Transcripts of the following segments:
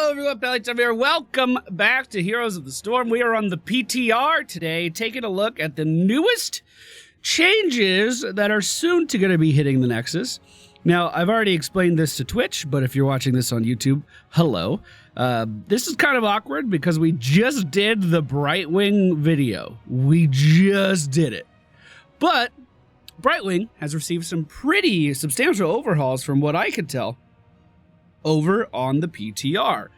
Hello everyone, MFPallytime here. Welcome back to Heroes of the Storm. We are on the PTR today, taking a look at the newest changes that are soon to going to be hitting the Nexus. Now, I've already explained this to Twitch, but if you're watching this on YouTube, hello. This is kind of awkward because we just did the Brightwing video. We just did it. But Brightwing has received some pretty substantial overhauls from what I could tell over on the PTR.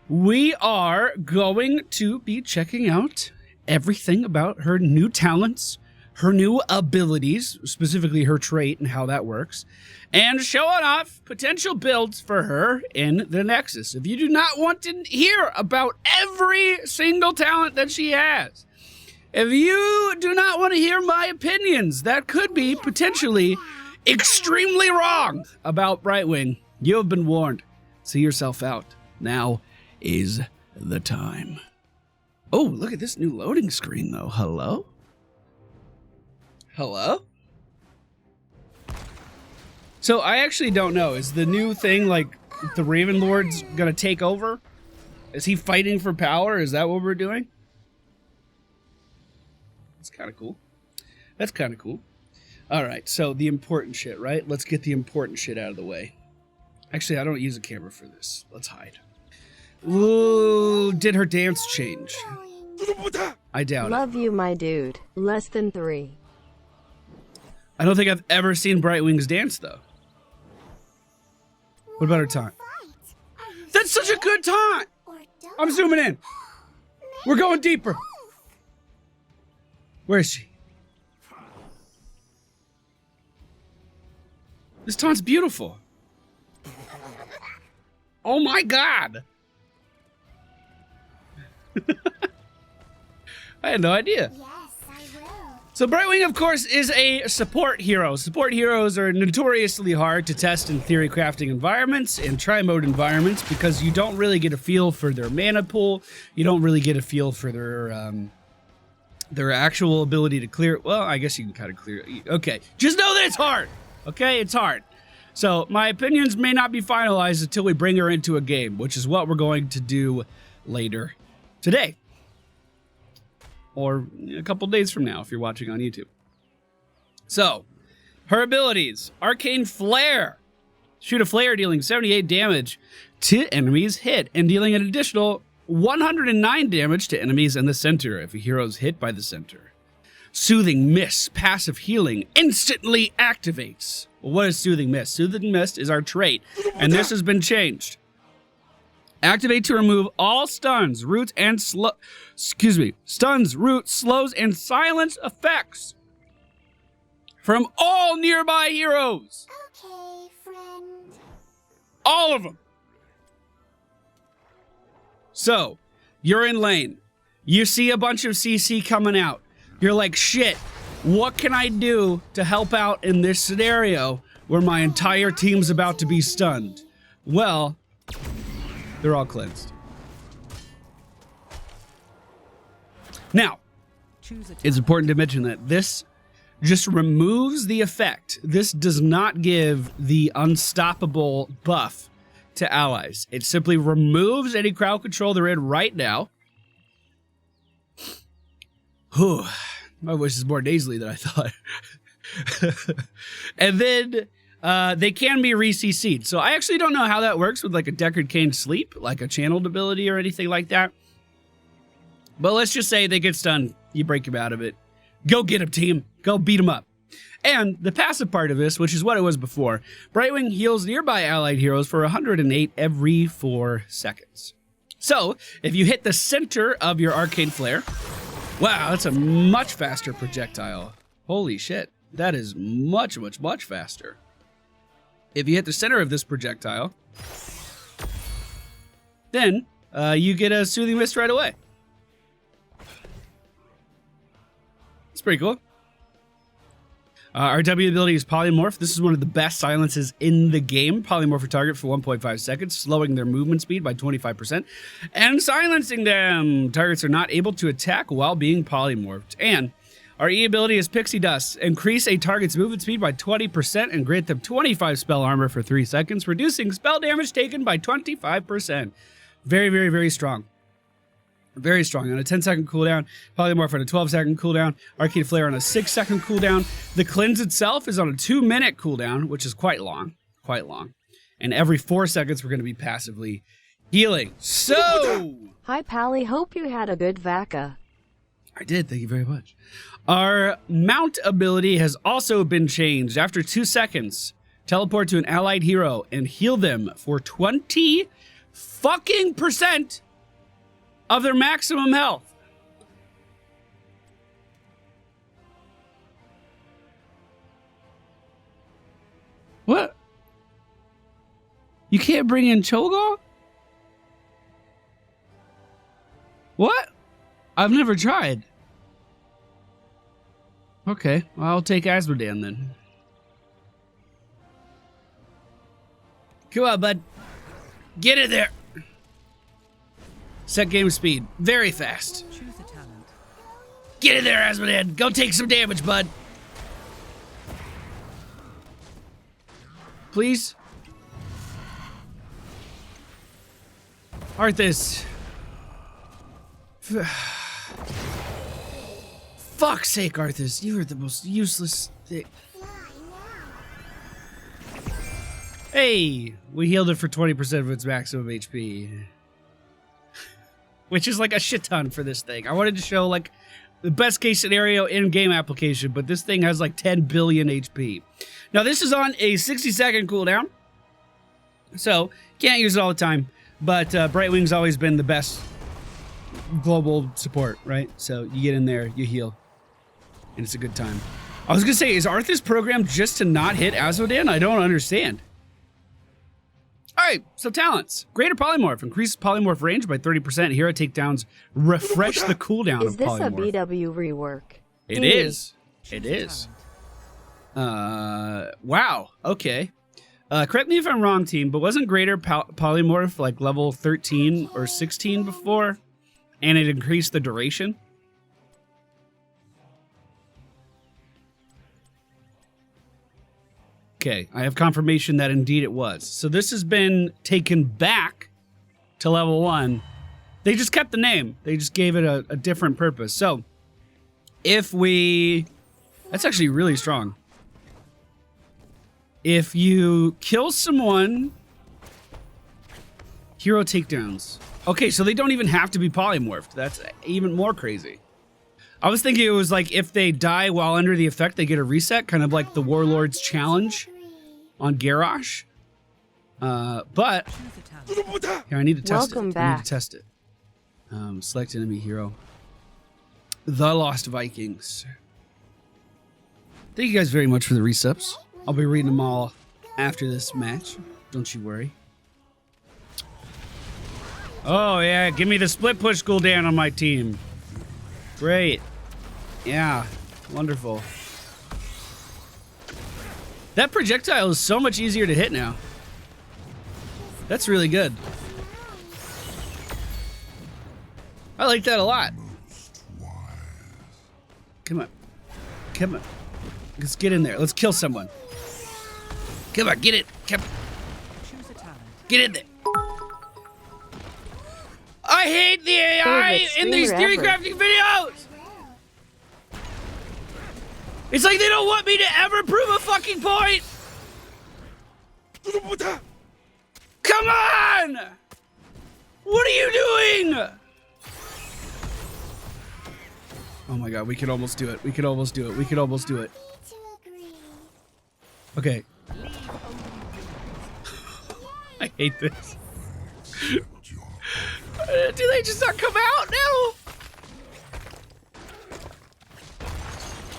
We are going to be checking out everything about her new talents, her new abilities, specifically her trait and how that works, and showing off potential builds for her in the Nexus. If you do not want to hear about every single talent that she has, if you do not want to hear my opinions that could be potentially extremely wrong about Brightwing, you have been warned. See yourself out. Now is the time. Oh, look at this new loading screen, though. Hello? Hello? So I actually don't know. Is the new thing like the Raven Lord's gonna take over? Is he fighting for power? Is that what we're doing? That's kind of cool. That's kind of cool. All right, so the important shit, right? Let's get the important shit out of the way. Actually, I don't use a camera for this. Let's hide. Ooh, did her dance change? I doubt it. Love you, my dude. Less than 3. I don't think I've ever seen Brightwing's dance, though. What about her time? That's such a good time! I'm zooming in. We're going deeper. Where is she? This taunt's beautiful. Oh my god! I had no idea. Yes, I will. So Brightwing, of course, is a support hero. Support heroes are notoriously hard to test in Theorycrafting environments and tri-mode environments because you don't really get a feel for their mana pool. You don't really get a feel for their actual ability to clear. Well, I guess you can kind of clear it. Okay, just know that it's hard. Okay, it's hard. So my opinions may not be finalized until we bring her into a game, which is what we're going to do later today. Or a couple days from now if you're watching on YouTube. So, her abilities. Arcane Flare. Shoot a flare dealing 78 damage to enemies hit and dealing an additional 109 damage to enemies in the center if a hero is hit by the center. Soothing Mist, passive healing, instantly activates. Well, what is Soothing Mist? Soothing Mist is our trait, and this has been changed. Activate to remove all stuns, roots, and stuns, roots, slows, and silence effects from all nearby heroes. Okay, friend. All of them. So, you're in lane. You see a bunch of CC coming out. You're like, shit, what can I do to help out in this scenario where my entire team's about to be stunned? Well, they're all cleansed. Now, it's important to mention that this just removes the effect. This does not give the unstoppable buff to allies. It simply removes any crowd control they're in right now. Whew, my voice is more nasally than I thought. And then they can be re-CC'd. So I actually don't know how that works with like a Deckard Cain sleep, like a channeled ability or anything like that. But let's just say they get stunned. You break them out of it. Go get them, team. Go beat them up. And the passive part of this, which is what it was before, Brightwing heals nearby allied heroes for 108 every 4 seconds. So if you hit the center of your Arcane Flare, wow, that's a much faster projectile. Holy shit. That is much, much, much faster. If you hit the center of this projectile, then you get a Soothing Mist right away. It's pretty cool. Our W ability is Polymorph. This is one of the best silences in the game. Polymorph a target for 1.5 seconds, slowing their movement speed by 25%, and silencing them. Targets are not able to attack while being polymorphed. And our E ability is Pixie Dust. Increase a target's movement speed by 20% and grant them 25 spell armor for 3 seconds, reducing spell damage taken by 25%. Very, very, very strong. Very strong. On a 10-second cooldown, Polymorph on a 12-second cooldown, Arcane Flare on a 6-second cooldown. The cleanse itself is on a 2-minute cooldown, which is quite long. Quite long. And every 4 seconds, we're going to be passively healing. So... Hi, Pally. Hope you had a good vaca. I did. Thank you very much. Our mount ability has also been changed. After 2 seconds, teleport to an allied hero and heal them for 20% of their maximum health. What? You can't bring in Cho'Gall? What? I've never tried. Okay, well, I'll take Asmodan then. Come on, bud. Get in there. Set game speed. Very fast. Choose a talent. Get in there, Asmodan. Go take some damage, bud. Please. Arthas. Fuck's sake, Arthas. You are the most useless thing. Hey, we healed it for 20% of its maximum HP. Which is like a shit ton for this thing. I wanted to show like the best case scenario in-game application, but this thing has like 10 billion HP. Now this is on a 60-second cooldown, so can't use it all the time, but Brightwing's always been the best global support, right? So you get in there, you heal, and it's a good time. I was gonna say, is Arthas programmed just to not hit Asmodan? I don't understand. All right, so talents. Greater Polymorph. Increases Polymorph range by 30%. Hero takedowns refresh the cooldown Is of this Polymorph. a BW rework? It is. It is. Wow. Okay. Correct me if I'm wrong, team, but wasn't Greater Polymorph like level 13 or 16 before? And it increased the duration? Okay, I have confirmation that indeed it was. So this has been taken back to level 1. They just kept the name. They just gave it a different purpose. So if we... That's actually really strong. If you kill someone... Hero takedowns. Okay, so they don't even have to be polymorphed. That's even more crazy. I was thinking it was like if they die while under the effect, they get a reset, kind of like the Warlord's Challenge on Garrosh. But here, I need to test Welcome it. back. I need to test it. Select enemy hero. The Lost Vikings. Thank you guys very much for the resubs. I'll be reading them all after this match. Don't you worry. Oh yeah, give me the split push cooldown on my team. Great. Yeah, wonderful. That projectile is so much easier to hit now. That's really good. I like that a lot. Come on. Come on. Let's get in there. Let's kill someone. Come on, get it. Come on. Get in there. I hate the AI in these Theorycrafting videos! It's like they don't want me to ever prove a fucking point! Come on! What are you doing? Oh my god, we could almost do it. We could almost do it. We could almost do it. Okay. I hate this. Do they just not come out now?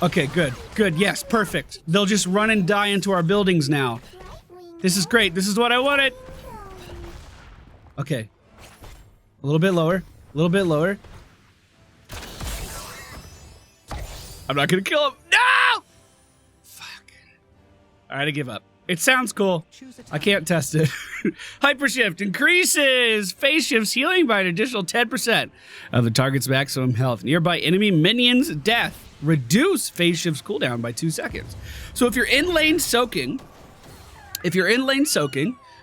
Okay, good. Good, yes, perfect. They'll just run and die into our buildings now. This is great. This is what I wanted. Okay. A little bit lower. A little bit lower. I'm not gonna kill him. No! Fuck. Alright, I give up. It sounds cool. I can't test it. Hypershift increases phase shift's healing by an additional 10% of the target's maximum health. Nearby enemy minions' death. Reduce phase shift's cooldown by 2 seconds. So if you're in lane soaking,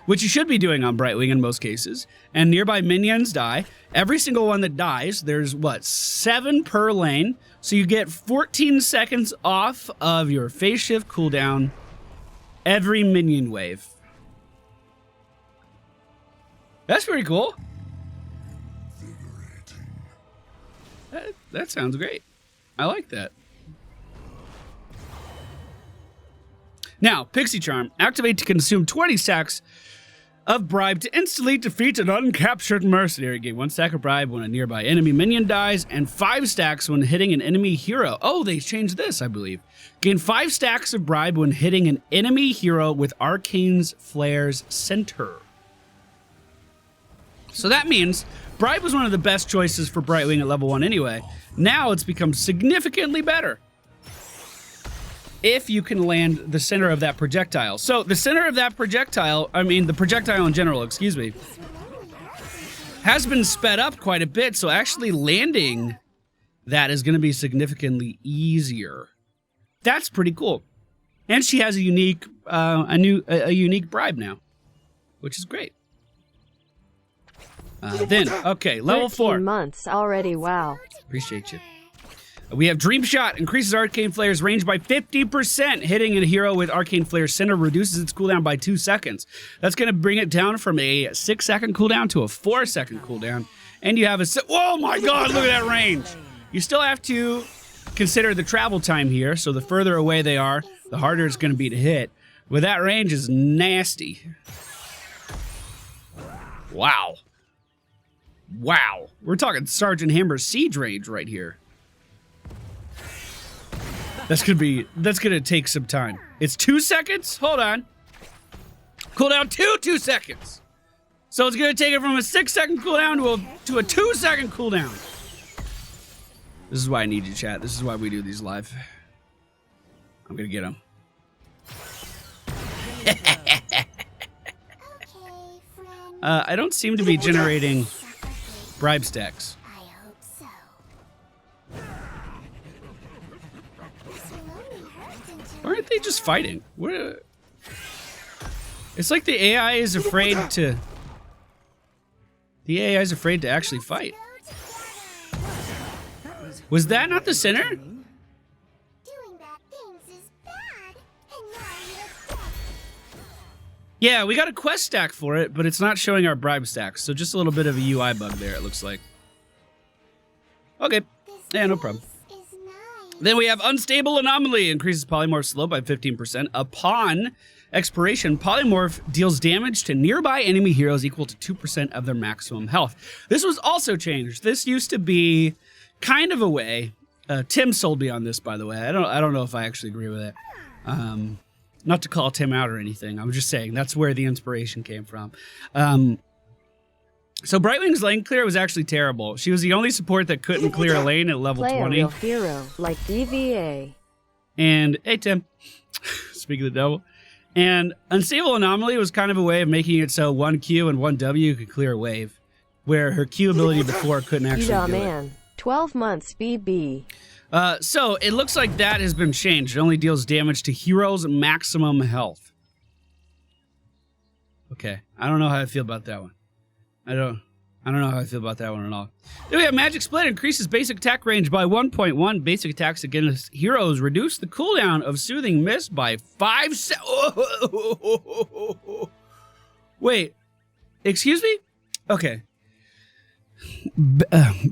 which you should be doing on Brightwing in most cases, and nearby minions die. Every single one that dies, there's what, 7 per lane, so you get 14 seconds off of your phase shift cooldown every minion wave. That's pretty cool. That sounds great. I like that. Now, Pixie Charm. Activate to consume 20 stacks of bribe to instantly defeat an uncaptured mercenary. Gain 1 stack of bribe when a nearby enemy minion dies, and 5 stacks when hitting an enemy hero. Oh, they changed this, I believe. Gain 5 stacks of bribe when hitting an enemy hero with Arcane's Flare's center. So that means bribe was one of the best choices for Brightwing at level 1 anyway. Now it's become significantly better if you can land the center of that projectile. So the center of that projectile, I mean the projectile in general, excuse me, has been sped up quite a bit. So actually landing that is going to be significantly easier. That's pretty cool. And she has a unique, unique bribe now, which is great. Okay, level 4. 13 months already, wow. Appreciate you. We have Dream Shot. Increases Arcane Flare's range by 50%. Hitting a hero with Arcane Flare's center reduces its cooldown by 2 seconds. That's going to bring it down from a 6-second cooldown to a 4-second cooldown. And you have a... Oh my god, look at that range! You still have to consider the travel time here, so the further away they are, the harder it's going to be to hit. But that range is nasty. Wow. Wow. We're talking Sergeant Hammer's siege range right here. That's gonna take some time. It's 2 seconds? Hold on. Cooldown 2 seconds. So it's gonna take it from a 6-second cooldown to a 2-second cooldown. This is why I need you, chat. This is why we do these live. I'm gonna get him. I don't seem to be generating bribe stacks. I hope so. Aren't they just fighting? What? It's like the AI is afraid to... The AI is afraid to actually fight. Was that not the center? Doing bad things is bad, and now you're dead. Yeah, we got a quest stack for it, but it's not showing our bribe stacks. So just a little bit of a UI bug there, it looks like. Okay. Yeah, no problem. This is nice. Then we have Unstable Anomaly. Increases Polymorph slope by 15%. Upon expiration, Polymorph deals damage to nearby enemy heroes equal to 2% of their maximum health. This was also changed. This used to be kind of a way. Tim sold me on this, by the way. I don't know if I actually agree with it. Not to call Tim out or anything. I'm just saying that's where the inspiration came from. So Brightwing's lane clear was actually terrible. She was the only support that couldn't clear a lane at level Play 20. a real hero like DVA. And, hey Tim, speak of the devil. And Unstable Anomaly was kind of a way of making it so 1 Q and 1 W could clear a wave, where her Q ability before couldn't actually do man. 12 months BB. So it looks like that has been changed. It only deals damage to heroes' maximum health. Okay, I don't know how I feel about that one. I don't know how I feel about that one at all. Then we have Magic Split. Increases basic attack range by 1.1. Basic attacks against heroes reduce the cooldown of Soothing Mist by 5 Wait, excuse me? Okay.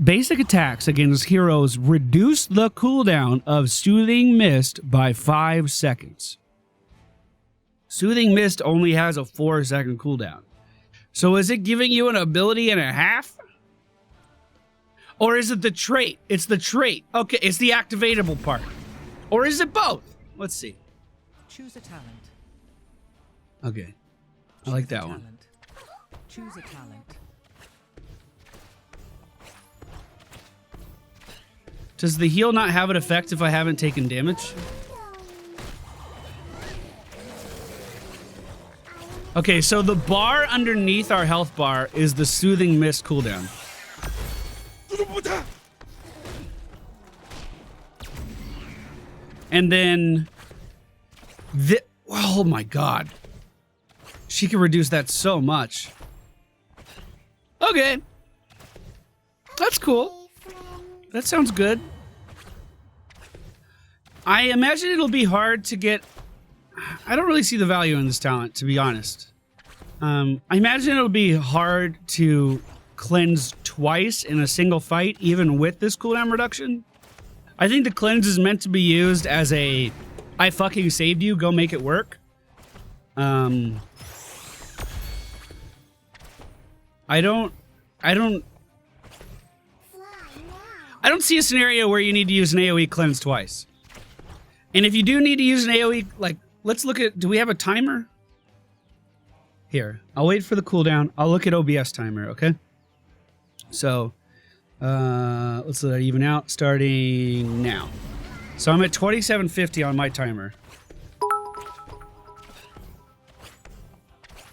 Basic attacks against heroes reduce the cooldown of Soothing Mist by 5 seconds. Soothing Mist only has a 4-second cooldown. So is it giving you an ability and a half? Or is it the trait? It's the trait. Okay, it's the activatable part. Or is it both? Let's see. Choose a talent. Okay. I like that one. Talent. Choose a talent. Does the heal not have an effect if I haven't taken damage? Okay, so the bar underneath our health bar is the Soothing Mist cooldown. And then... oh my god. She can reduce that so much. Okay. That's cool. That sounds good. I imagine it'll be hard to get... I don't really see the value in this talent, to be honest. I imagine it'll be hard to cleanse twice in a single fight, even with this cooldown reduction. I think the cleanse is meant to be used as a, I fucking saved you, go make it work. I don't see a scenario where you need to use an AoE cleanse twice. And if you do need to use an AoE, like, let's look at, do we have a timer? Here, I'll wait for the cooldown. I'll look at OBS timer, okay? So, let's let that even out, starting now. So I'm at 2750 on my timer.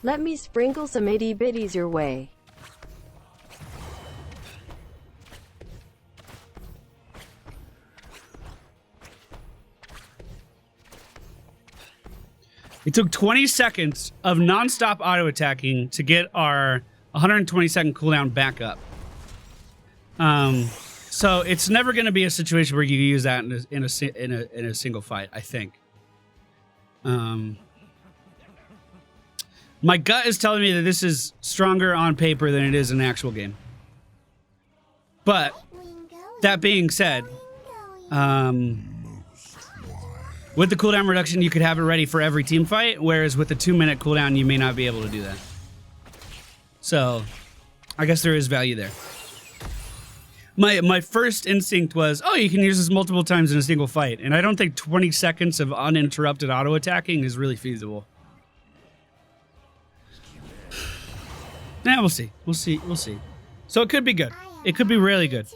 Let me sprinkle some itty bitties your way. It took 20 seconds of non-stop auto-attacking to get our 120-second cooldown back up. So it's never going to be a situation where you use that in a single fight, I think. My gut is telling me that this is stronger on paper than it is in the actual game. But that being said, with the cooldown reduction, you could have it ready for every team fight, whereas with the 2-minute cooldown, you may not be able to do that. So, I guess there is value there. My first instinct was, oh, you can use this multiple times in a single fight, and I don't think 20 seconds of uninterrupted auto-attacking is really feasible. We'll see. We'll see. So it could be good. It could be really good.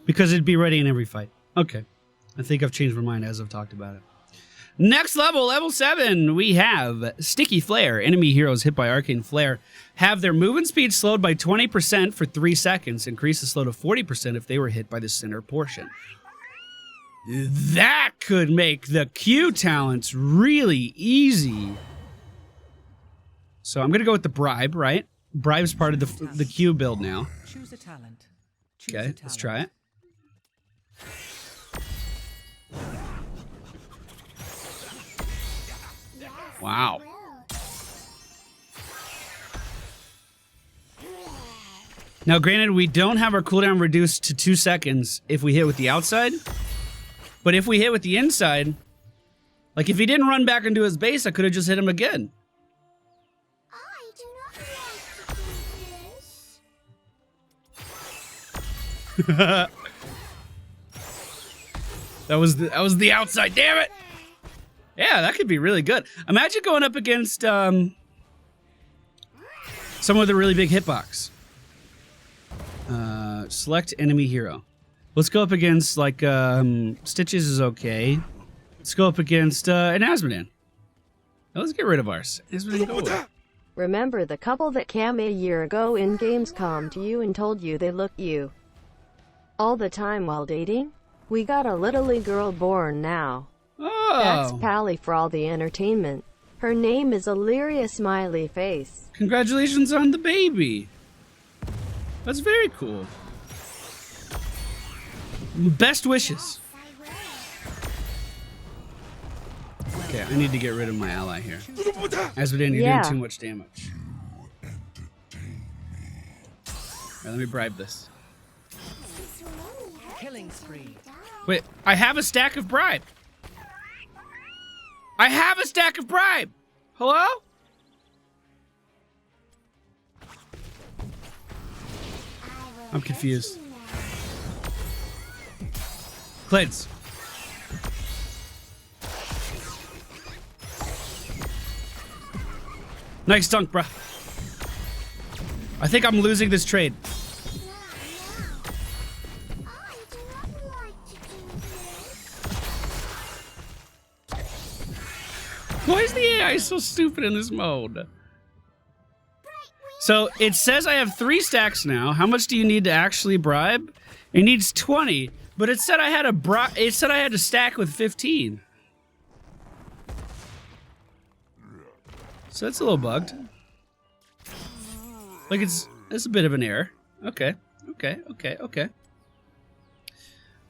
Because it'd be ready in every fight. Okay. I think I've changed my mind as I've talked about it. Next level, level 7, we have Sticky Flare. Enemy heroes hit by Arcane Flare have their movement speed slowed by 20% for 3 seconds. Increase the slow to 40% if they were hit by the center portion. That could make the Q talents really easy. So I'm going to go with the Bribe, right? Bribe's part of the Q build now. Choose a talent. Okay, let's try it. Wow. Now, granted, we don't have our cooldown reduced to 2 seconds if we hit with the outside. But if we hit with the inside, like if he didn't run back into his base, I could have just hit him again. I do not like to do this. That was the outside, damn it! Yeah, that could be really good. Imagine going up against someone with a really big hitbox. Select enemy hero. Let's go up against, like, Stitches is okay. Let's go up against an Asmodan. Now let's get rid of ours. Asmodan, go away. Remember the couple that came a year ago in Gamescom to you and told you they look you all the time while dating? We got a little girl born now. Oh. That's Pally for all the entertainment. Her name is Illyria Smiley Face. Congratulations on the baby. That's very cool. Best wishes. Okay, I need to get rid of my ally here. Asmodan, you're doing too much damage. Alright, let me bribe this. Killing spree. Wait, I have a stack of bribe. I have a stack of bribe. Hello? I'm confused. Cleanse. Nice dunk, bruh. I think I'm losing this trade. Why is the AI so stupid in this mode? So it says I have 3 stacks now. How much do you need to actually bribe? It needs 20, but it said I had a stack with 15. So it's a little bugged. Like it's a bit of an error. Okay.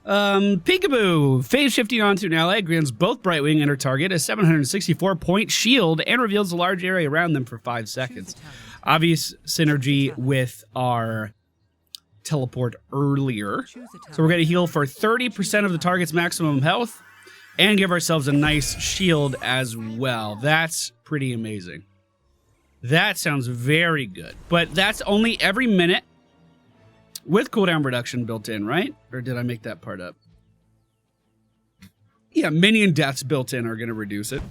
Peekaboo! Phase shifting onto an ally grants both Brightwing and her target a 764-point shield and reveals a large area around them for 5 seconds. Obvious synergy with our teleport earlier. So we're going to heal for 30% of the target's maximum health and give ourselves a nice shield as well. That's pretty amazing. That sounds very good. But that's only every minute with cooldown reduction built in, right? Or did I make that part up? Yeah, minion deaths built in are going to reduce it.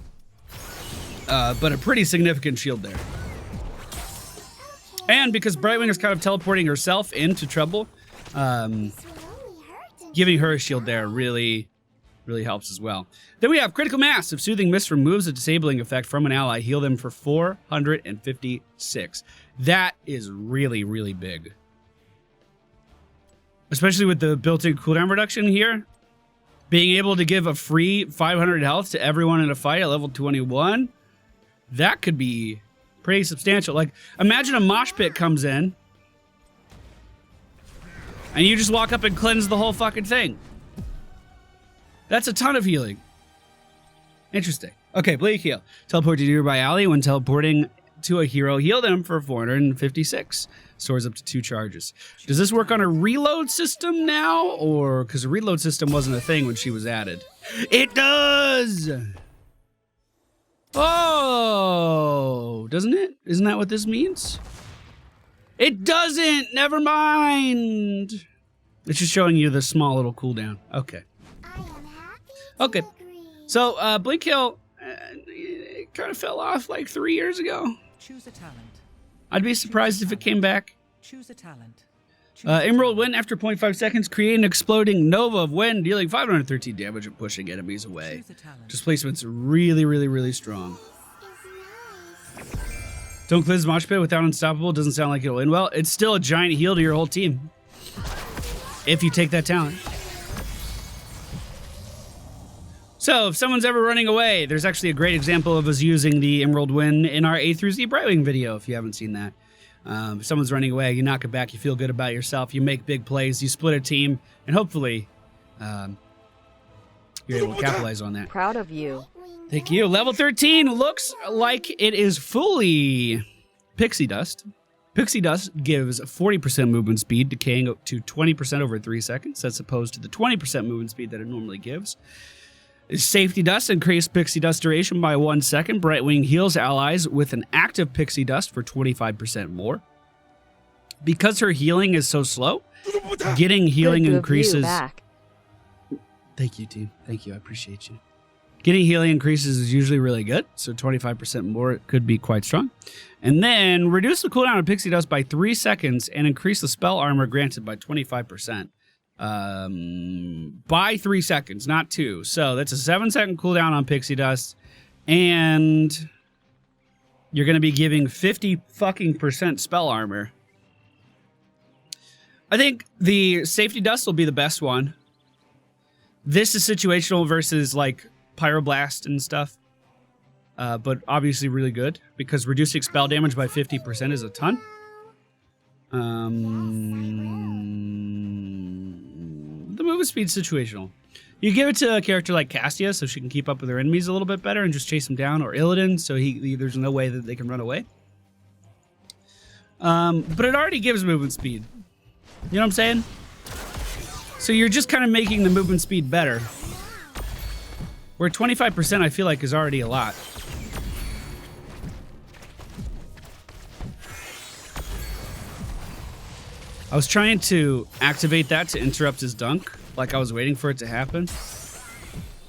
But a pretty significant shield there. And because Brightwing is kind of teleporting herself into trouble, giving her a shield there really helps as well. Then we have Critical Mass. If Soothing Mist removes a disabling effect from an ally, heal them for 456. That is really, really big. Especially with the built-in cooldown reduction here. Being able to give a free 500 health to everyone in a fight at level 21, that could be pretty substantial. Like, imagine a mosh pit comes in, and you just walk up and cleanse the whole fucking thing. That's a ton of healing. Interesting. Okay, Blake Heal. Teleport to nearby ally. When teleporting to a hero, heal them for 456. Stores up to 2 charges. Does this work on a reload system now? Or, because the reload system wasn't a thing when she was added. It does! Oh, doesn't it? Isn't that what this means? It doesn't! Never mind! It's just showing you the small little cooldown. Okay. Okay. So, Blink Hill it kind of fell off like 3 years ago. Choose a talent. I'd be surprised if it came back. Choose a talent. Emerald Wind, after 0.5 seconds, create an exploding nova of wind, dealing 513 damage and pushing enemies away. Displacement's really, really, really strong. Don't cleanse Mosh Pit without Unstoppable. Doesn't sound like it'll end well. It's still a giant heal to your whole team. If you take that talent. So, if someone's ever running away, there's actually a great example of us using the Emerald Wind in our A through Z Brightwing video, if you haven't seen that. If someone's running away, you knock it back, you feel good about yourself, you make big plays, you split a team, and hopefully you're able to capitalize on that. Proud of you. Thank you. Level 13 looks like it is fully Pixie Dust. Pixie Dust gives 40% movement speed, decaying to 20% over 3 seconds, as opposed to the 20% movement speed that it normally gives. Safety Dust increased Pixie Dust duration by 1 second. Brightwing heals allies with an active Pixie Dust for 25% more. Because her healing is so slow, getting healing increases. Thank you, team. Thank you. I appreciate you. Getting healing increases is usually really good, so 25% more could be quite strong. And then reduce the cooldown of Pixie Dust by 3 seconds and increase the spell armor granted by 25%. By 3 seconds, not 2. So that's a 7-second cooldown on Pixie Dust, and you're going to be giving 50% spell armor. I think the Safety Dust will be the best one. This is situational versus like Pyroblast and stuff, but obviously really good because reducing spell damage by 50% is a ton. The movement speed's situational. You give it to a character like Cassia so she can keep up with her enemies a little bit better and just chase them down, or Illidan so there's no way that they can run away. But it already gives movement speed. You know what I'm saying? So you're just kind of making the movement speed better. Where 25% I feel like is already a lot. I was trying to activate that to interrupt his dunk, like I was waiting for it to happen.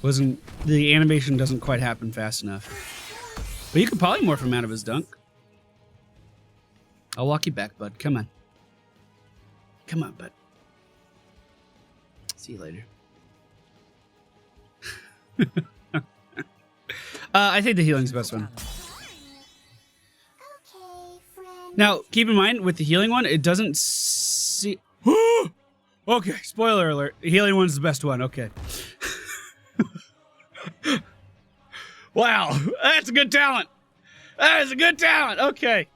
The animation doesn't quite happen fast enough. But you can polymorph him out of his dunk. I'll walk you back, bud. Come on. Come on, bud. See you later. I think the healing's the best one. Now, keep in mind, with the healing one, it doesn't see... Okay, spoiler alert. The healing one's the best one. Okay. Wow, that's a good talent. That is a good talent. Okay.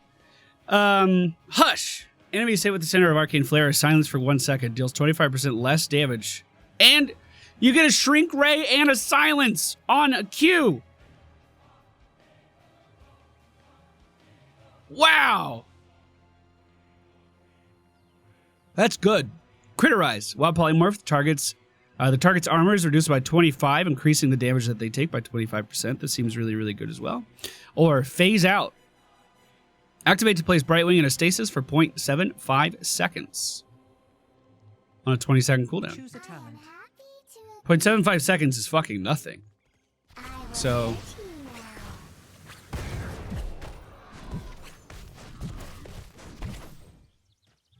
Hush. Enemies hit with the center of Arcane Flare is silenced for 1 second. Deals 25% less damage. And you get a Shrink Ray and a Silence on a Q. Wow. That's good. Critterize. While Polymorph, the target's armor is reduced by 25, increasing the damage that they take by 25%. This seems really, really good as well. Or Phase Out. Activate to place Brightwing in a stasis for 0.75 seconds. On a 20-second cooldown. Choose a talent. 0.75 seconds is fucking nothing. So...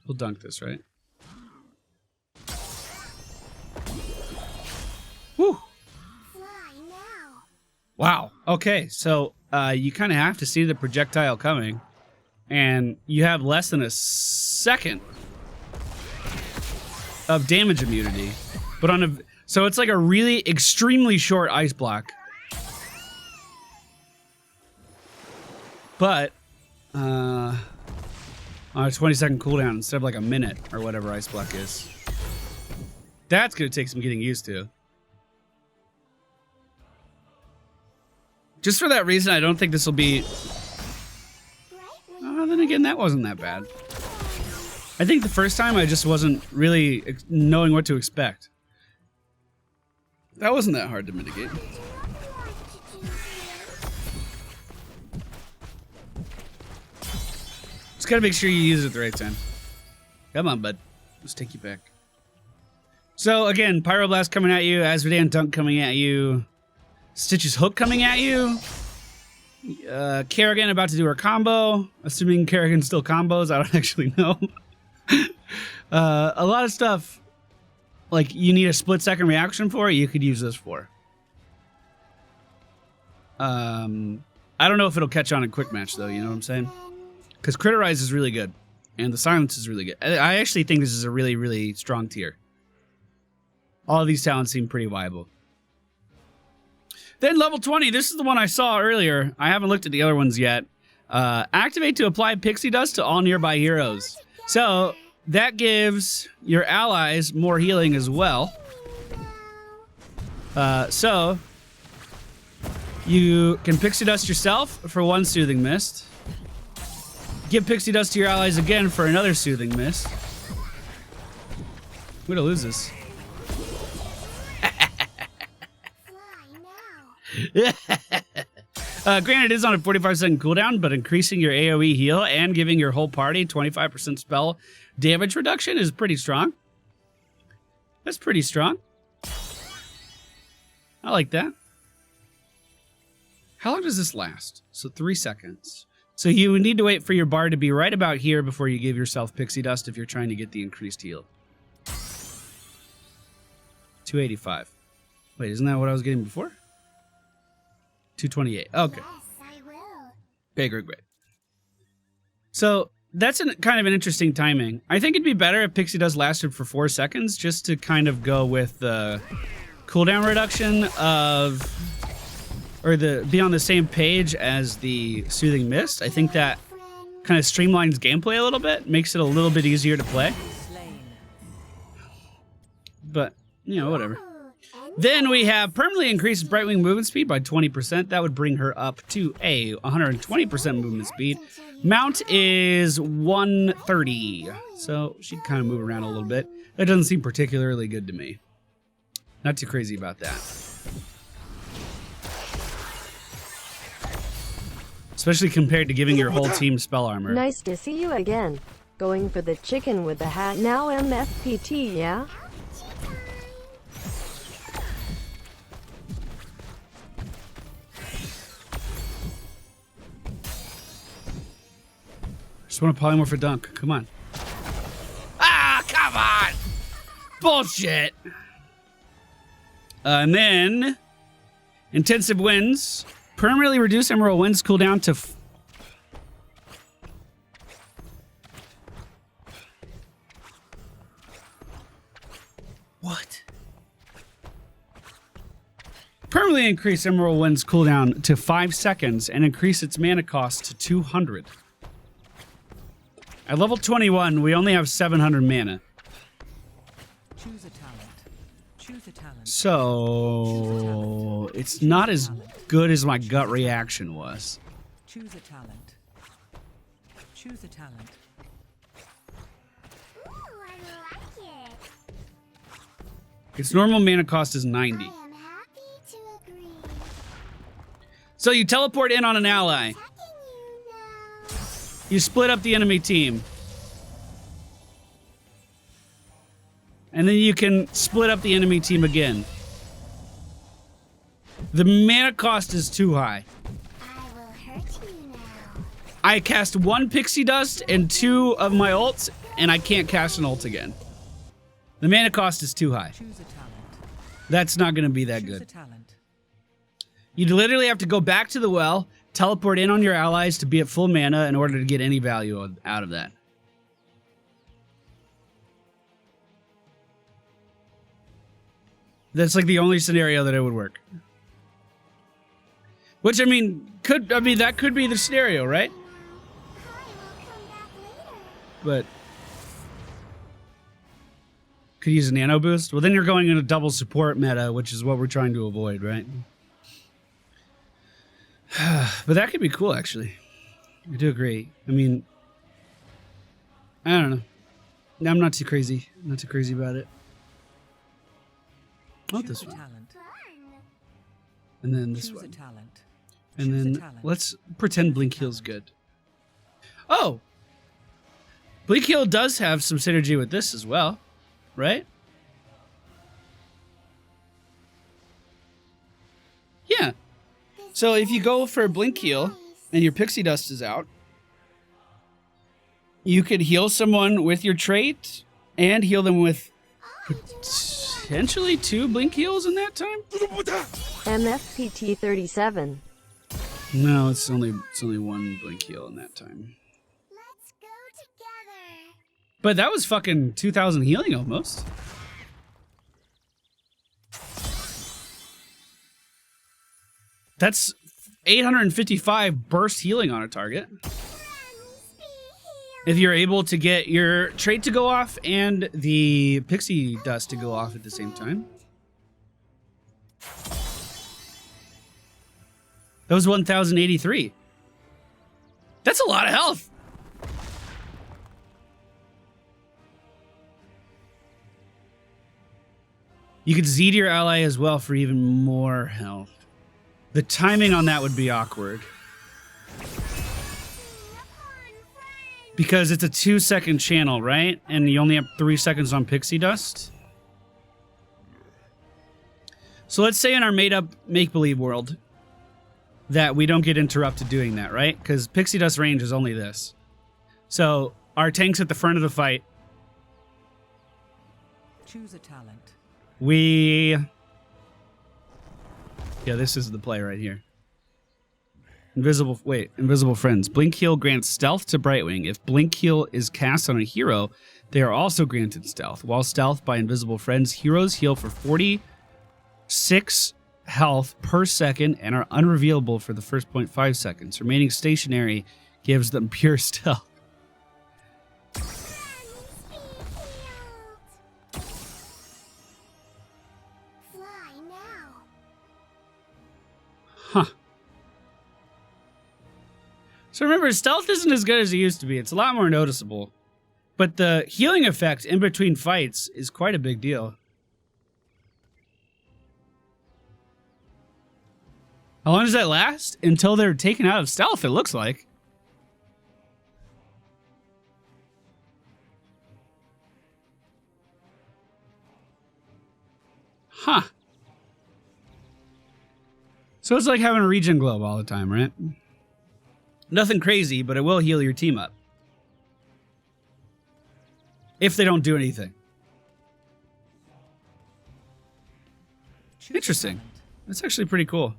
we'll dunk this, right? Woo! Wow. Okay, so you kind of have to see the projectile coming, and you have less than a second of damage immunity, but so it's like a really extremely short ice block. But on a 20-second cooldown instead of like a minute or whatever ice block is. That's gonna take some getting used to. Just for that reason, I don't think this will be... then again, that wasn't that bad. I think the first time I just wasn't really knowing what to expect. That wasn't that hard to mitigate. Just gotta make sure you use it at the right time. Come on, bud. Let's take you back. So again, Pyroblast coming at you, Azmodan Dunk coming at you, Stitch's Hook coming at you. Kerrigan about to do her combo. Assuming Kerrigan still combos, I don't actually know. A lot of stuff, like you need a split-second reaction for, you could use this for. I don't know if it'll catch on in quick match though, you know what I'm saying? Because Critterize is really good, and the Silence is really good. I actually think this is a really, really strong tier. All of these talents seem pretty viable. Then level 20, this is the one I saw earlier. I haven't looked at the other ones yet. Activate to apply Pixie Dust to all nearby heroes. So that gives your allies more healing as well. So you can Pixie Dust yourself for 1 Soothing Mist. Give Pixie Dust to your allies again for another Soothing Mist. We're gonna lose this. Granted, it is on a 45-second cooldown, but increasing your AoE heal and giving your whole party 25% spell damage reduction is pretty strong. That's pretty strong. I like that. How long does this last? So 3 seconds. So you would need to wait for your bar to be right about here before you give yourself Pixie Dust if you're trying to get the increased heal. 285. Wait, isn't that what I was getting before? 228. Okay. Yes, I will. Great. So that's kind of an interesting timing. I think it'd be better if Pixie Dust lasted for 4 seconds just to kind of go with the cooldown reduction of, or be on the same page as the Soothing Mist. I think that kind of streamlines gameplay a little bit, makes it a little bit easier to play. Slain. But, you know, whatever. Then we have permanently increased Brightwing movement speed by 20%. That would bring her up to a 120% movement speed. Mount is 130, so she'd kind of move around a little bit. That doesn't seem particularly good to me. Not too crazy about that. Especially compared to giving your whole team spell armor. Nice to see you again. Going for the chicken with the hat now, MFPT, yeah? Just want to polymorph a dunk. Come on. Ah, come on! Bullshit! And then... Intensive Winds. Permanently reduce Emerald Winds cooldown to... What? Permanently increase Emerald Wind's cooldown to 5 seconds and increase its mana cost to 200. At level 21, we only have 700 mana. Choose a talent. Choose a talent. So it's not as good as my gut reaction was. Choose a talent. Choose a talent. Ooh, I like it. Its normal mana cost is 90. I am happy to agree. So you teleport in on an ally. Attacking you now. You split up the enemy team. And then you can split up the enemy team again. The mana cost is too high. I will hurt you now. I cast 1 Pixie Dust and 2 of my ults, and I can't cast an ult again. The mana cost is too high. Choose a talent. That's not going to be that Choose a good. talent. You literally have to go back to the well, teleport in on your allies to be at full mana in order to get any value out of that. That's like the only scenario that it would work. Which, I mean, that could be the scenario, right? I will come back later. But could use a nano boost. Well, then you're going in a double support meta, which is what we're trying to avoid, right? But that could be cool, actually. I do agree. I mean, I don't know. I'm not too crazy. I'm not too crazy about it. Oh, Choose this a one. talent. Fun. And then this Choose a one. talent. And Choose a then talent. let's pretend Blink Heal's good. Oh! Blink Heal does have some synergy with this as well, right? Yeah. So if you go for Blink Heal and your Pixie Dust is out, you could heal someone with your trait and heal them with potentially 2 Blink Heals in that time? MFPT 37. No, it's only 1 Blink Heal in that time. Let's go together. But that was fucking 2,000 healing almost. That's 855 burst healing on a target. If you're able to get your trait to go off and the Pixie Dust to go off at the same time. That was 1,083. That's a lot of health. You could Z to your ally as well for even more health. The timing on that would be awkward. Because it's a 2-second channel, right? And you only have 3 seconds on Pixie Dust. So let's say in our made-up make-believe world that we don't get interrupted doing that, right? Because Pixie Dust range is only this. So our tank's at the front of the fight. Choose a talent. Yeah, this is the play right here. Invisible friends. Blink Heal grants stealth to Brightwing. If Blink Heal is cast on a hero, they are also granted stealth. While stealth by invisible friends, heroes heal for 46 health per second and are unrevealable for the first 0.5 seconds. Remaining stationary gives them pure stealth. Fly now. Huh. So remember, stealth isn't as good as it used to be. It's a lot more noticeable. But the healing effect in between fights is quite a big deal. How long does that last? Until they're taken out of stealth, it looks like. Huh. So it's like having a regen globe all the time, right? Nothing crazy, but it will heal your team up. If they don't do anything. Choose Interesting. A talent. That's actually pretty cool.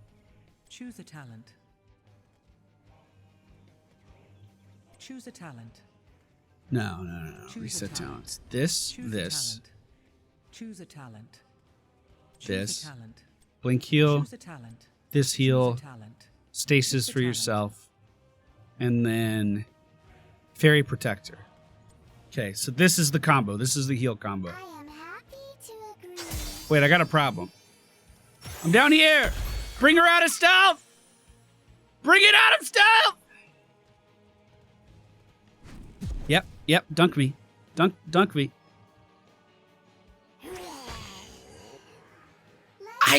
Choose a talent. Choose a talent. No. Choose a Reset talent. talents. This, Choose this. a talent. Choose a talent. Choose This. a talent. Blink heal, Choose a talent. this heal, Choose a talent. stasis Choose a for talent. yourself, and then Fairy Protector. Okay, so this is the combo. This is the heal combo. I am happy to agree. Wait, I got a problem. I'm down here. Bring her out of stealth. Bring it out of stealth. Yep, dunk me. Dunk me. Let's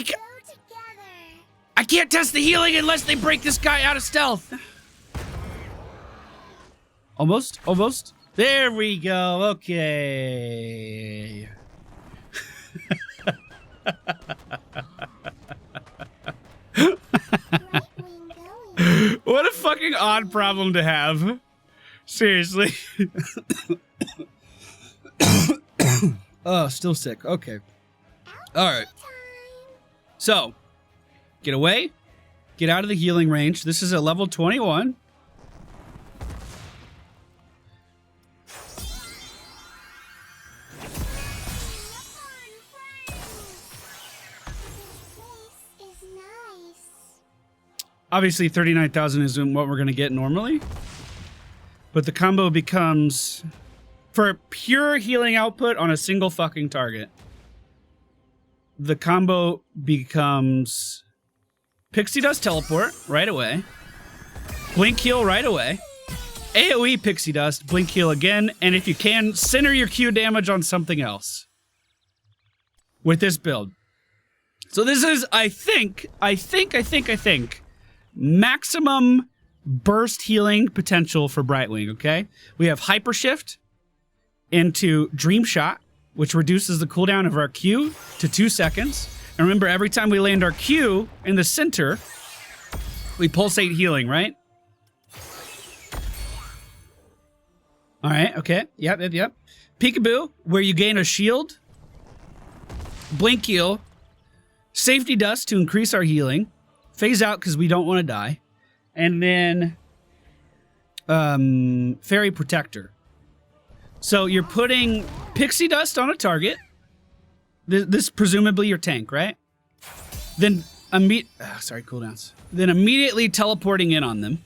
go together. I can't test the healing unless they break this guy out of stealth. Almost. There we go. Okay. Brightwing going. What a fucking odd problem to have. Seriously. Oh, still sick. Okay. All right. So, get away. Get out of the healing range. This is at level 21. This is nice. Obviously, 39,000 isn't what we're going to get normally. But the combo becomes, for pure healing output on a single fucking target, the combo becomes Pixie Dust Teleport right away, Blink Heal right away, AoE Pixie Dust, Blink Heal again, and if you can, center your Q damage on something else with this build. So this is, I think, maximum burst healing potential for Brightwing, okay? We have Hyper Shift into Dream Shot, which reduces the cooldown of our Q to 2 seconds. And remember, every time we land our Q in the center, we pulsate healing, right? All right, okay. Yep. Peekaboo, where you gain a shield. Blink Heal. Safety Dust to increase our healing. Phase out because we don't want to die. And then Fairy Protector. So you're putting Pixie Dust on a target. This presumably your tank, right? Then cooldowns. Then immediately teleporting in on them.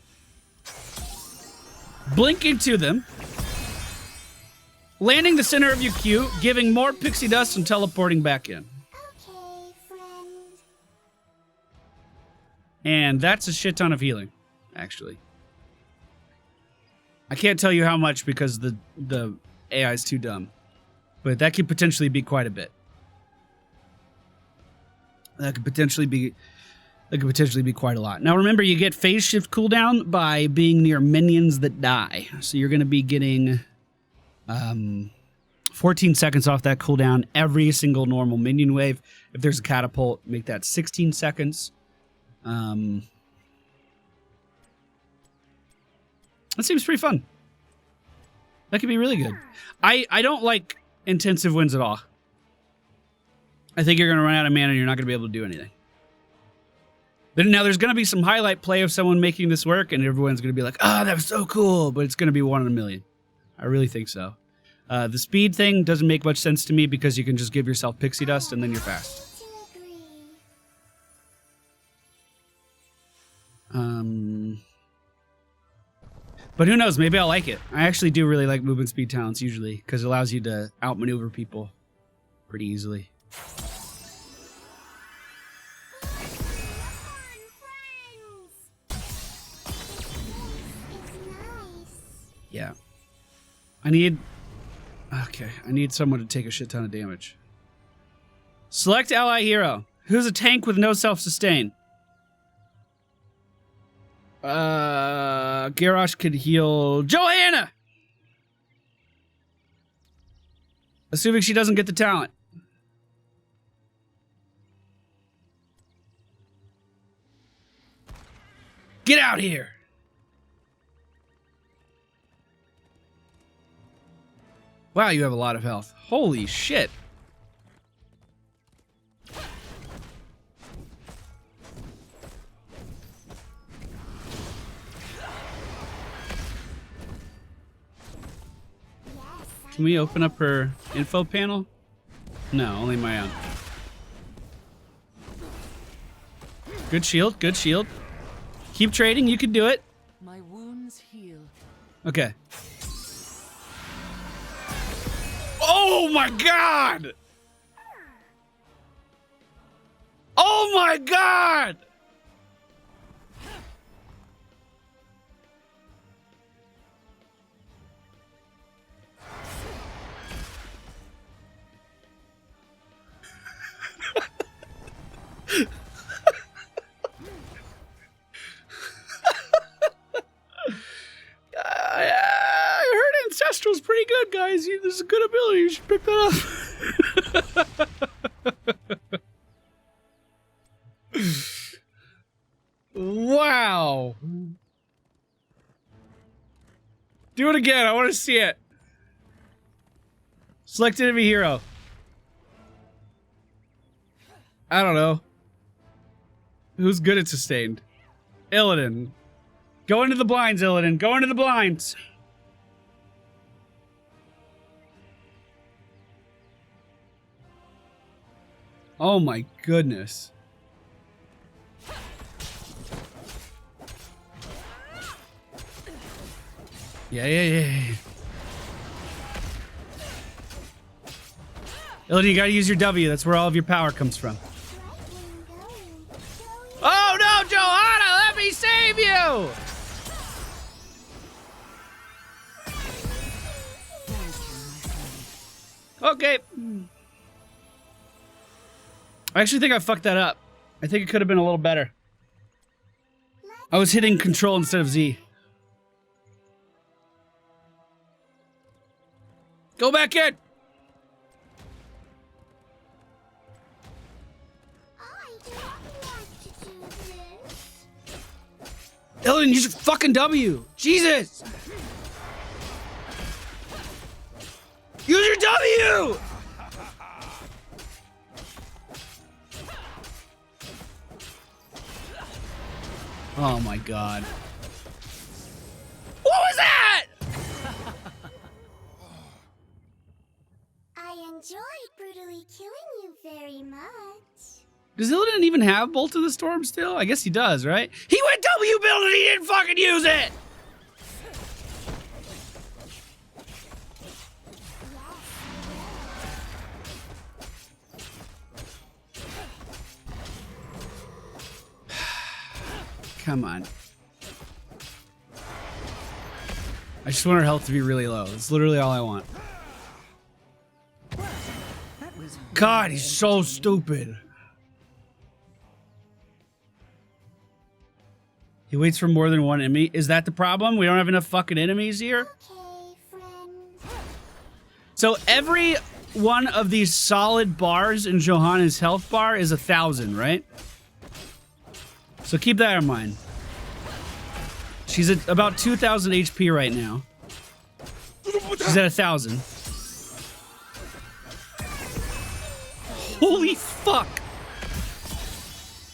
Blinking to them. Landing the center of your Q, giving more Pixie Dust and teleporting back in. Okay, friend. And that's a shit ton of healing, actually. I can't tell you how much because the AI is too dumb. But that could potentially be quite a bit. That could potentially be quite a lot. Now remember, you get phase shift cooldown by being near minions that die. So you're going to be getting 14 seconds off that cooldown every single normal minion wave. If there's a catapult, make that 16 seconds. That seems pretty fun. That could be really good. I don't like intensive wins at all. I think you're going to run out of mana and you're not going to be able to do anything. But now there's going to be some highlight play of someone making this work and everyone's going to be like, that was so cool, but it's going to be 1 in a million. I really think so. The speed thing doesn't make much sense to me because you can just give yourself Pixie Dust and then you're fast. To agree. But who knows? Maybe I'll like it. I actually do really like movement speed talents usually because it allows you to outmaneuver people pretty easily. Yeah. I need someone to take a shit ton of damage. Select ally hero. Who's a tank with no self-sustain? Garrosh could heal Johanna! Assuming she doesn't get the talent. Get out here! Wow, you have a lot of health. Holy shit. Can we open up her info panel? No, only my own. Good shield, good shield. Keep trading, you can do it. My wounds heal. Okay. Oh my god! Oh my god! I heard Ancestral's pretty good, guys. This is a good ability. You should pick that up. Wow. Do it again. I want to see it. Select enemy hero. I don't know. Who's good at sustained? Illidan. Go into the blinds, Illidan. Go into the blinds. Oh my goodness. Yeah. Illidan, you gotta use your W. That's where all of your power comes from. Oh no, Johanna! Let me save you! Okay. I actually think I fucked that up. I think it could have been a little better. I was hitting control instead of Z. Go back in! Illidan, use your fucking W! Jesus! Use your W! Oh my god. What was that? I enjoyed brutally killing you very much. Does Illidan even have Bolt of the Storm still? I guess he does, right? He went W build and he didn't fucking use it! Come on. I just want her health to be really low. That's literally all I want. God, he's so stupid. He waits for more than one enemy. Is that the problem? We don't have enough fucking enemies here? Okay, friend. So every one of these solid bars in Johanna's health bar is 1,000, right? So keep that in mind. She's at about 2,000 HP right now. She's at 1,000. Holy fuck!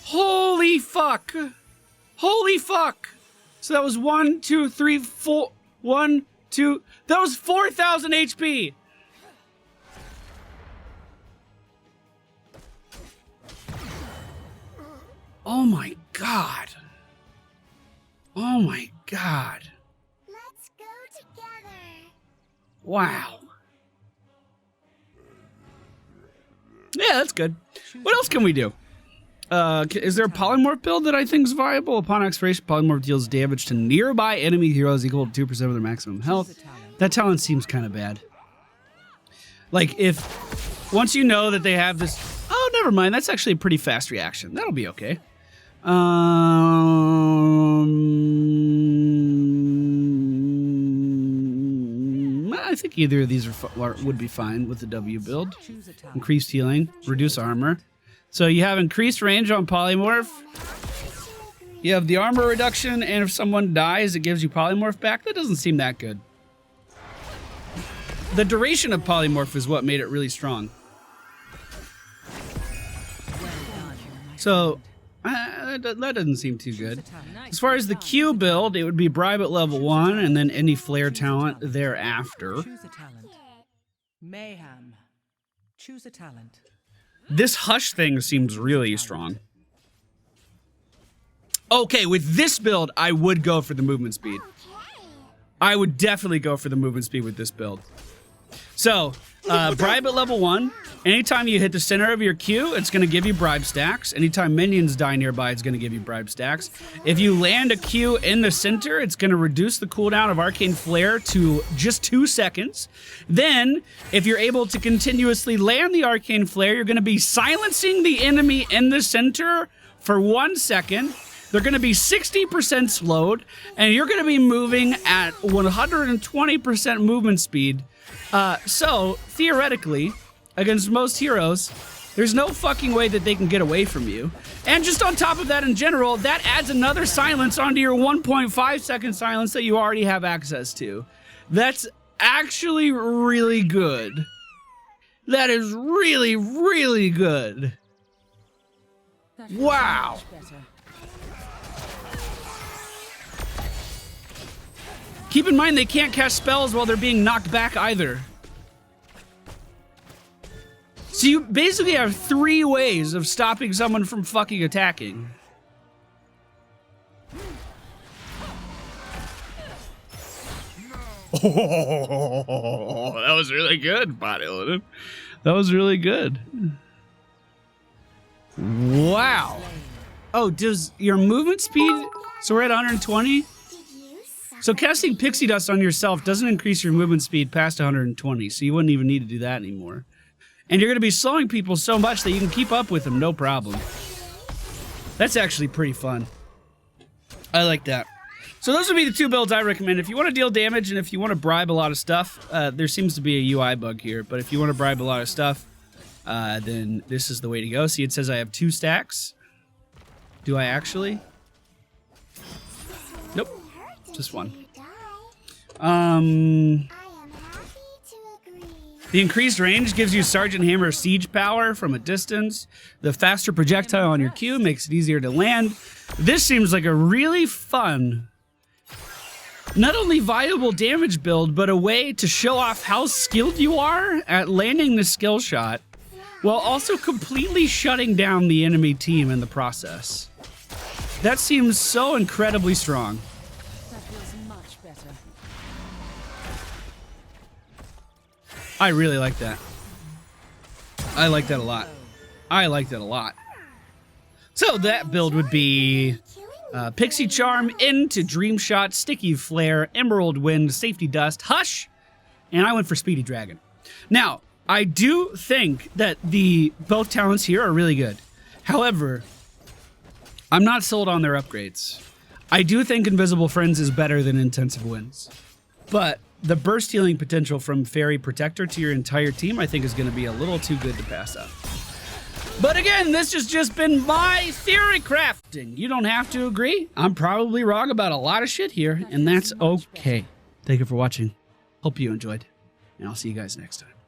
Holy fuck! Holy fuck! So that was 1, 2, 3, 4. 1, 2. That was 4,000 HP! Oh my god. Oh my god. Let's go together. Wow. Yeah, that's good. What else can we do? Is there a polymorph build that I think is viable? Upon expiration, polymorph deals damage to nearby enemy heroes equal to 2% of their maximum health. That talent seems kind of bad. Like, if once you know that they have this... Oh, never mind. That's actually a pretty fast reaction. That'll be okay. I think either of these would be fine with the W build. Increased healing, reduce armor. So you have increased range on Polymorph. You have the armor reduction, and if someone dies, it gives you Polymorph back. That doesn't seem that good. The duration of Polymorph is what made it really strong. So that doesn't seem too good. As far as the Q build, it would be Bribe at level 1, and then any Flare talent thereafter. Choose a talent. Mayhem. Choose a talent. This Hush thing seems really strong. Okay, with this build, I would go for the movement speed. Okay. I would definitely go for the movement speed with this build. So, bribe at level 1. Anytime you hit the center of your queue, it's going to give you bribe stacks. Anytime minions die nearby, it's going to give you bribe stacks. If you land a queue in the center, it's going to reduce the cooldown of Arcane Flare to just 2 seconds. Then, if you're able to continuously land the Arcane Flare, you're going to be silencing the enemy in the center for 1 second. They're going to be 60% slowed, and you're going to be moving at 120% movement speed. So, theoretically, against most heroes, there's no fucking way that they can get away from you. And just on top of that in general, that adds another silence onto your 1.5 second silence that you already have access to. That's actually really good. That is really, really good. That feels Wow. much better. Keep in mind they can't cast spells while they're being knocked back either. So you basically have 3 ways of stopping someone from fucking attacking. Oh, that was really good, Bodyloaded. That was really good. Wow. Oh, does your movement speed... So we're at 120? Did you So casting Pixie Dust on yourself doesn't increase your movement speed past 120, so you wouldn't even need to do that anymore. And you're going to be slowing people so much that you can keep up with them, no problem. That's actually pretty fun. I like that. So those would be the 2 builds I recommend. If you want to deal damage and if you want to bribe a lot of stuff, there seems to be a UI bug here, but if you want to bribe a lot of stuff, then this is the way to go. See, it says I have 2 stacks. Do I actually? Nope. Just 1. I am happy to agree. The increased range gives you Sergeant Hammer siege power from a distance. The faster projectile on your queue makes it easier to land. This seems like a really fun, not only viable damage build, but a way to show off how skilled you are at landing the skill shot, while also completely shutting down the enemy team in the process. That seems so incredibly strong. That feels much better. I really like that. I like that a lot. I like that a lot. So that build would be Pixie Charm into Dream Shot, Sticky Flare, Emerald Wind, Safety Dust, Hush, and I went for Speedy Dragon. Now, I do think that both talents here are really good. However, I'm not sold on their upgrades. I do think Invisible Friends is better than Intensive Winds. But the burst healing potential from Fairy Protector to your entire team, I think, is going to be a little too good to pass up. But again, this has just been my theory crafting. You don't have to agree. I'm probably wrong about a lot of shit here, and that's okay. Thank you for watching. Hope you enjoyed, and I'll see you guys next time.